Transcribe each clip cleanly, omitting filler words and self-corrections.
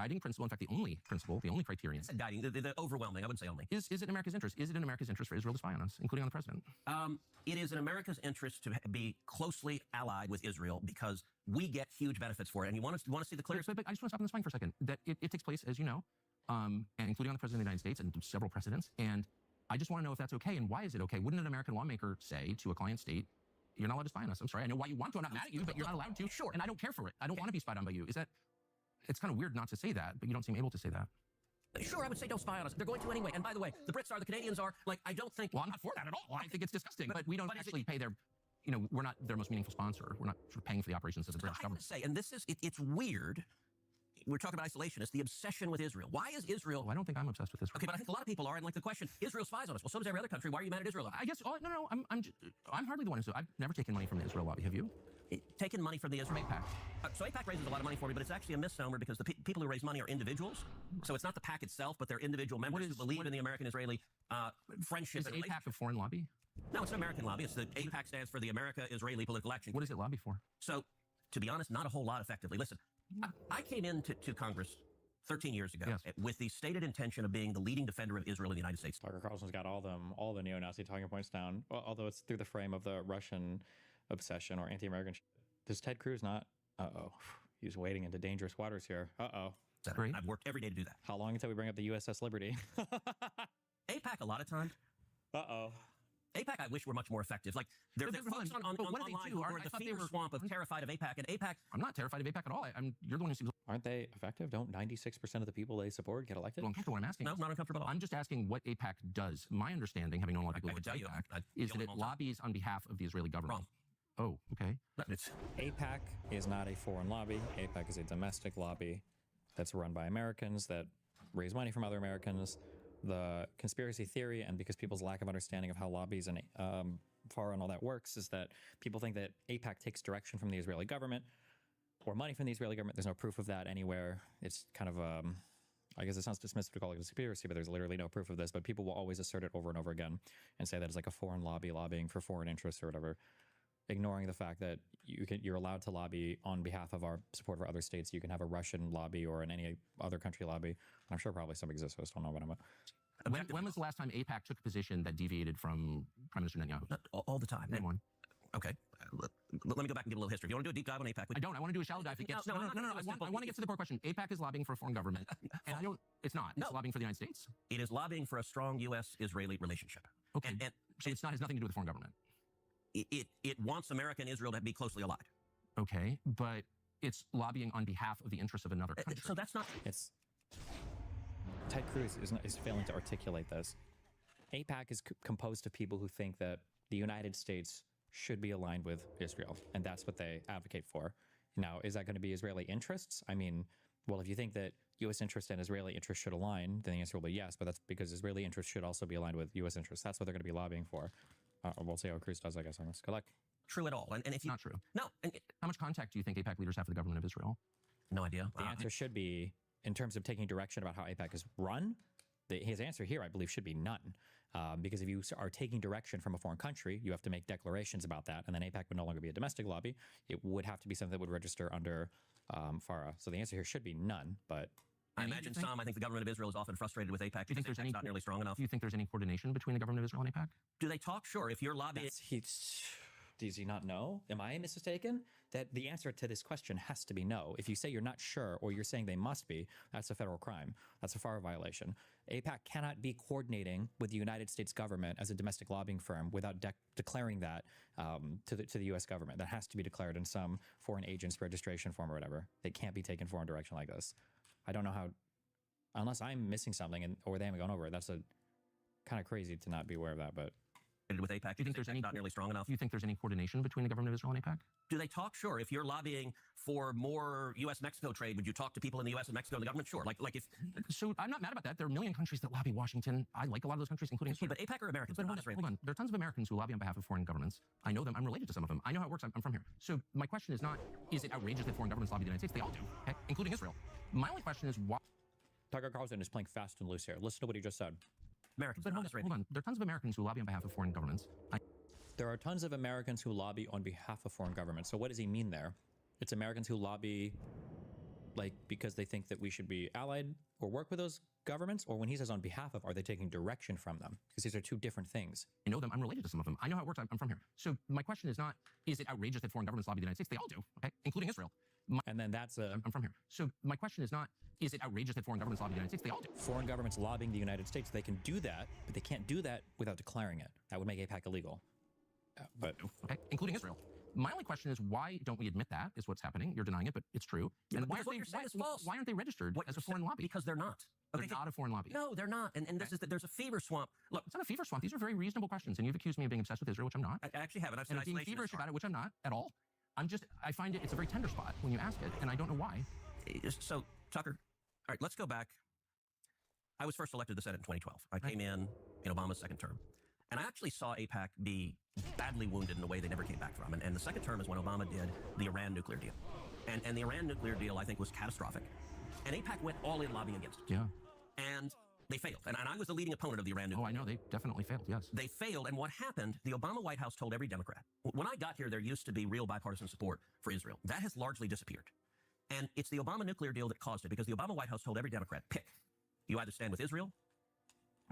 guiding principle, in fact, the only principle, the only criterion. Guiding, the overwhelming, I wouldn't say only. Is it in America's interest? Is it in America's interest for Israel to spy on us, including on the president? It is in America's interest to be closely allied with Israel because we get huge benefits for it. And you want to see the clearest. But I just want to stop on this point for a second. That it takes place, as you know, and including on the president of the United States and several precedents. And I just want to know if that's okay and why is it okay? Wouldn't an American lawmaker say to a client state, you're not allowed to spy on us? I'm sorry, I know why you want to. I'm not mad at you, but you're not allowed to. Sure. And I don't care for it. I don't want to be spied on by you. It's kind of weird not to say that, but you don't seem able to say that. Sure, I would say don't spy on us. They're going to anyway. And by the way, the Brits are, the Canadians are. Like, I don't think... Well, I'm not for that at all. I think it's disgusting. But we don't actually pay their... You know, we're not their most meaningful sponsor. We're not sort of paying for the operations of the British government. I have to say, and this is... It's weird. We're talking about isolationists, the obsession with Israel. Why is Israel... Well, I don't think I'm obsessed with Israel. Okay, but I think a lot of people are. And like the question, Israel spies on us. Well, so does every other country. Why are you mad at Israel? I guess... No. I'm hardly the one who's... I've never taken money from the Israel lobby. Have you? Taken money from the Israel AIPAC. So AIPAC raises a lot of money for me, but it's actually a misnomer because the people who raise money are individuals. So it's not the PAC itself, but they're individual members who believe in the American-Israeli friendship. Is it AIPAC a foreign lobby? No, it's an American lobby. It's the AIPAC stands for the America-Israeli Political Action. What does it lobby for? So, to be honest, not a whole lot effectively. Listen, I came into Congress 13 years ago with the stated intention of being the leading defender of Israel in the United States. Tucker Carlson's got all the neo-Nazi talking points down, although it's through the frame of the Russian obsession or anti-American. Does Ted Cruz not? He's wading into dangerous waters here. Great. I've worked every day to do that. How long until we bring up the USS Liberty? AIPAC a lot of times. AIPAC, I wish were much more effective. Like, they're folks on online who are the fever swamp of terrified of AIPAC. And AIPAC... I'm not terrified of AIPAC at all. You're the one who seems... Aren't they effective? Don't 96% of the people they support get elected? Well, uncomfortable what I'm asking. No, not uncomfortable at all. I'm just asking what AIPAC does. My understanding, having known a lot of people with AIPAC, is that it lobbies on behalf of the Israeli government. Wrong. Oh, okay. AIPAC is not a foreign lobby. AIPAC is a domestic lobby that's run by Americans that raise money from other Americans. The conspiracy theory, and because people's lack of understanding of how lobbies and FARA and all that works, is that people think that AIPAC takes direction from the Israeli government or money from the Israeli government. There's no proof of that anywhere. It's kind of, I guess it sounds dismissive to call it a conspiracy, but there's literally no proof of this. But people will always assert it over and over again and say that it's like a foreign lobby lobbying for foreign interests or whatever, ignoring the fact that you're allowed to lobby on behalf of our support for other states. You can have a Russian lobby or any other country lobby. And I'm sure probably some exists. I just don't know what I'm about. When was the last time AIPAC took a position that deviated from Prime Minister Netanyahu? All the time. Name one. Okay. Let me go back and give a little history. If you want to do a deep dive on AIPAC... I don't. I want to do a shallow dive. No. I want to get to the core question. AIPAC is lobbying for a foreign government. And it's not. It's lobbying for the United States. It is lobbying for a strong U.S.-Israeli relationship. Okay. And so it's not, has nothing to do with the foreign government. It wants America and Israel to be closely allied. Okay, but it's lobbying on behalf of the interests of another country. So that's not... Ted Cruz is failing to articulate this. AIPAC is composed of people who think that the United States should be aligned with Israel, and that's what they advocate for. Now, is that going to be Israeli interests? I mean, well, if you think that U.S. interests and Israeli interests should align, then the answer will be yes, but that's because Israeli interests should also be aligned with U.S. interests. That's what they're going to be lobbying for. We'll see how Cruz does, I guess, on this. Good luck. True at all. And if you... Not true. No. How much contact do you think AIPAC leaders have with the government of Israel? No idea. The answer should be, in terms of taking direction about how AIPAC is run, his answer here, I believe, should be none. Because if you are taking direction from a foreign country, you have to make declarations about that, and then AIPAC would no longer be a domestic lobby. It would have to be something that would register under FARA. So the answer here should be none, but... I imagine some. I think the government of Israel is often frustrated with AIPAC. Do you think there's not nearly strong enough? Do you think there's any coordination between the government of Israel and AIPAC? Do they talk? Sure. If you're lobbying... Does he not know? Am I mistaken? That the answer to this question has to be no. If you say you're not sure or you're saying they must be, that's a federal crime. That's a FARA violation. AIPAC cannot be coordinating with the United States government as a domestic lobbying firm without declaring that to the U.S. government. That has to be declared in some foreign agent's registration form or whatever. They can't be taken foreign direction like this. I don't know how, unless I'm missing something or they haven't gone over it. That's a kind of crazy to not be aware of that, but... With AIPAC, do you think there's not nearly strong enough? Do you think there's any coordination between the government of Israel and AIPAC? Do they talk? Sure. If you're lobbying for more U.S.-Mexico trade, would you talk to people in the U.S. and Mexico and the government? Sure. Like if... So I'm not mad about that. There are a million countries that lobby Washington. I like a lot of those countries, including... Okay, but AIPAC are Americans. But hold on. There are tons of Americans who lobby on behalf of foreign governments. I know them. I'm related to some of them. I know how it works. I'm from here. So my question is not, is it outrageous that foreign governments lobby the United States? They all do, okay? Including Israel. My only question is why... Tucker Carlson is playing fast and loose here. Listen to what he just said. Americans. But hold on. There are tons of Americans who lobby on behalf of foreign governments. There are tons of Americans who lobby on behalf of foreign governments. So what does he mean there? It's Americans who lobby like because they think that we should be allied or work with those governments? Or when he says on behalf of, are they taking direction from them? Because these are two different things. I know them. I'm related to some of them. I know how it works. I'm from here. So my question is not, is it outrageous that foreign governments lobby the United States? They all do, okay, including Israel. And then that's a... I'm from here. So my question is not, is it outrageous that foreign governments lobby the United States? They all do. Foreign governments lobbying the United States, they can do that, but they can't do that without declaring it. That would make AIPAC illegal. But okay, including Israel. My only question is, why don't we admit that is what's happening? You're denying it, but it's true. Yeah, and why aren't they registered as a foreign lobby? Because they're not. They're not a foreign lobby. No, they're not. And this is that there's a fever swamp. Look, it's not a fever swamp. These are very reasonable questions. And you've accused me of being obsessed with Israel, which I'm not. I actually haven't. I've said and being feverish about it, which I'm not at all. I find it's a very tender spot when you ask it, and I don't know why. So, Tucker, all right, let's go back. I was first elected to the Senate in 2012. I came in Obama's second term. And I actually saw AIPAC be badly wounded in a way they never came back from. And the second term is when Obama did the Iran nuclear deal. And the Iran nuclear deal, I think, was catastrophic. And AIPAC went all in lobbying against it. Yeah. And they failed. And I was the leading opponent of the Iran nuclear deal. Oh, I know. They definitely failed, yes. They failed. And what happened, the Obama White House told every Democrat, when I got here, there used to be real bipartisan support for Israel. That has largely disappeared. And it's the Obama nuclear deal that caused it, because the Obama White House told every Democrat, pick. You either stand with Israel.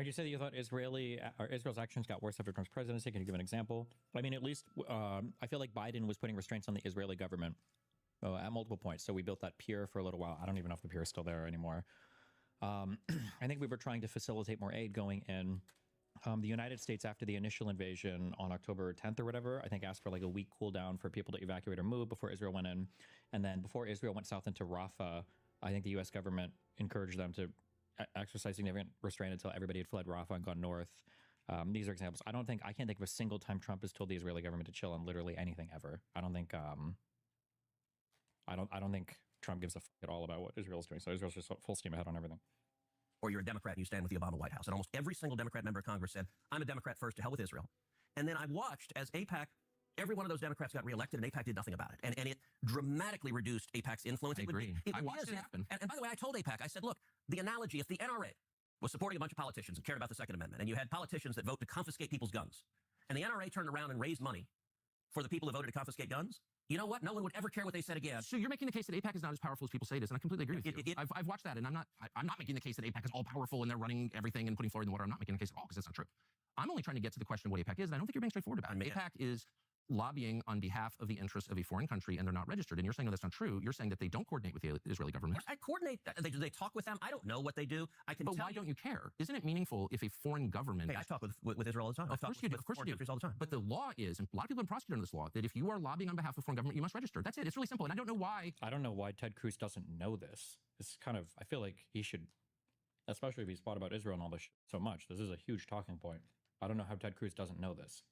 You say that you thought Israel's actions got worse after Trump's presidency. Can you give an example? I mean, at least I feel like Biden was putting restraints on the Israeli government at multiple points. So we built that pier for a little while. I don't even know if the pier is still there anymore. I think we were trying to facilitate more aid going in. The United States, after the initial invasion on October 10th or whatever, I think asked for like a week cool down for people to evacuate or move before Israel went in. And then before Israel went south into Rafah, I think the U.S. government encouraged them to exercise significant restraint until everybody had fled Rafah and gone north. These are examples. I can't think of a single time Trump has told the Israeli government to chill on literally anything ever. I don't think Trump gives a fuck at all about what Israel's doing. So Israel's just full steam ahead on everything. Or you're a Democrat and you stand with the Obama White House. And almost every single Democrat member of Congress said, I'm a Democrat first, to hell with Israel. And then I watched as AIPAC, every one of those Democrats got reelected and AIPAC did nothing about it. And it dramatically reduced AIPAC's influence. I agree. I watched it happen. And by the way, I told AIPAC, I said, look, the analogy, if the NRA was supporting a bunch of politicians and cared about the Second Amendment, and you had politicians that vote to confiscate people's guns, and the NRA turned around and raised money for the people who voted to confiscate guns, you know what? No one would ever care what they said again. So you're making the case that AIPAC is not as powerful as people say it is, and I completely agree with you. I've watched that, and I'm not making the case that AIPAC is all powerful and they're running everything and putting Florida in the water. I'm not making the case at all, because that's not true. I'm only trying to get to the question of what AIPAC is, and I don't think you're being straightforward about it. AIPAC is lobbying on behalf of the interests of a foreign country, and they're not registered. And you're saying, no, that's not true. You're saying that they don't coordinate with the Israeli government. I coordinate. Do they talk with them? I don't know what they do. But why don't you care? Isn't it meaningful if a foreign government... Hey, I talk with Israel all the time. Of course you do. Of course you do. All the time. But the law is, and a lot of people have been prosecuted under this law, that if you are lobbying on behalf of a foreign government, you must register. That's it. It's really simple. And I don't know why... I don't know why Ted Cruz doesn't know this. It's kind of... I feel like he should... Especially if he's fought about Israel and all this so much. This is a huge talking point. I don't know how Ted Cruz doesn't know this.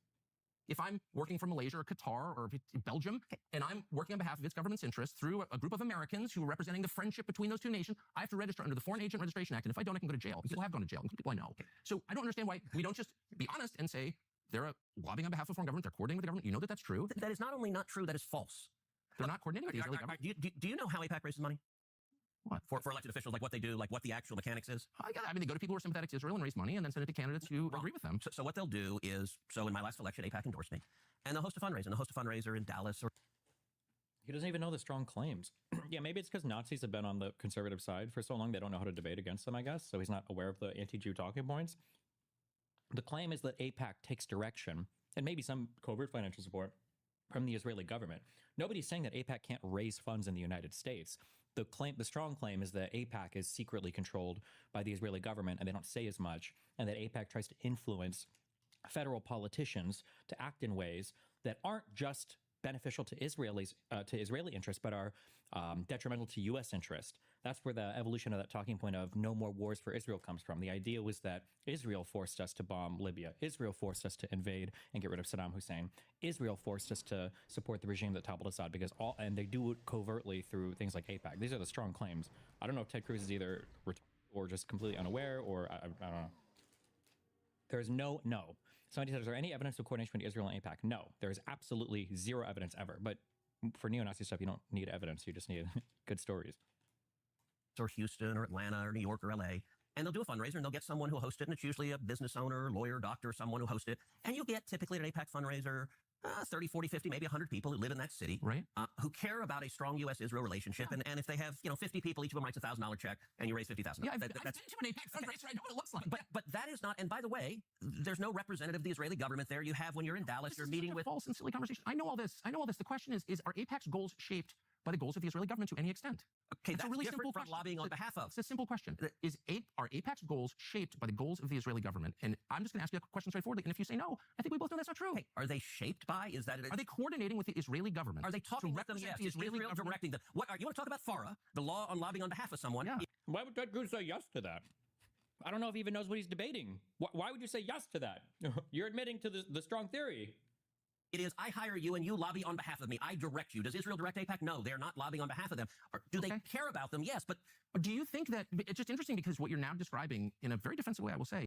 If I'm working from Malaysia or Qatar or Belgium, and I'm working on behalf of its government's interests through a group of Americans who are representing the friendship between those two nations, I have to register under the Foreign Agent Registration Act. And if I don't, I can go to jail. People have gone to jail, including people I know. So I don't understand why we don't just be honest and say they're lobbying on behalf of a foreign government, they're coordinating with the government. You know that that's true. That is not only not true, that is false. They're not coordinating with the Israeli government. Do you know how AIPAC raises money? What? For elected officials, like what they do, like what the actual mechanics is? I mean, they go to people who are sympathetic to Israel and raise money and then send it to candidates who agree with them. So what they'll do is, so in my last election, AIPAC endorsed me, and they'll host a fundraiser. They'll host a fundraiser in Dallas. He doesn't even know the strong claims. Yeah, maybe it's because Nazis have been on the conservative side for so long, they don't know how to debate against them, I guess. So he's not aware of the anti-Jew talking points. The claim is that AIPAC takes direction, and maybe some covert financial support, from the Israeli government. Nobody's saying that AIPAC can't raise funds in the United States. The strong claim is that AIPAC is secretly controlled by the Israeli government, and they don't say as much, and that AIPAC tries to influence federal politicians to act in ways that aren't just beneficial to Israeli interests, but are detrimental to U.S. interest. That's where the evolution of that talking point of no more wars for Israel comes from. The idea was that Israel forced us to bomb Libya. Israel forced us to invade and get rid of Saddam Hussein. Israel forced us to support the regime that toppled Assad, and they do it covertly through things like AIPAC. These are the strong claims. I don't know if Ted Cruz is either or just completely unaware, or I don't know. There's no. Somebody said, is there any evidence of coordination between Israel and AIPAC? No, there is absolutely zero evidence ever. But for neo-Nazi stuff, you don't need evidence. You just need good stories. Or Houston or Atlanta or New York or LA, and they'll do a fundraiser and they'll get someone who'll host it, and it's usually a business owner, lawyer, doctor, someone who hosts it, and you'll get typically at an AIPAC fundraiser 30, 40, 50, maybe 100 people who live in that city, Right. Who care about a strong U.S.-Israel relationship. Yeah. And if they have, 50 people, each of them writes $1,000 check, and you raise $50,000. Yeah, I've been to an APAC fundraiser. I know what it looks like. But that is not. And by the way, there's no representative of the Israeli government there. You have when you're in Dallas, you're meeting with false and silly conversation. I know all this. The question is are APAC's goals shaped by the goals of the Israeli government to any extent? Okay, that's a really different simple from question. lobbying on behalf of. It's a simple question. Are APAC's goals shaped by the goals of the Israeli government? And I'm just going to ask you a question straightforwardly. And if you say no, I think we both know that's not true. Okay, are they shaped by? Are they coordinating with the Israeli government? Are they talking with them? represent Yes. the Israeli Israel government? directing them. You want to talk about FARA, the law on lobbying on behalf of someone? Yeah. Why would Ted Cruz say yes to that? I don't know if he even knows what he's debating. Why would you say yes to that? You're admitting to the strong theory. It is, I hire you and you lobby on behalf of me. I direct you. Does Israel direct AIPAC? No, they're not lobbying on behalf of them. Or do they care about them? Yes, but Do you think that it's just interesting because what you're now describing in a very defensive way, I will say,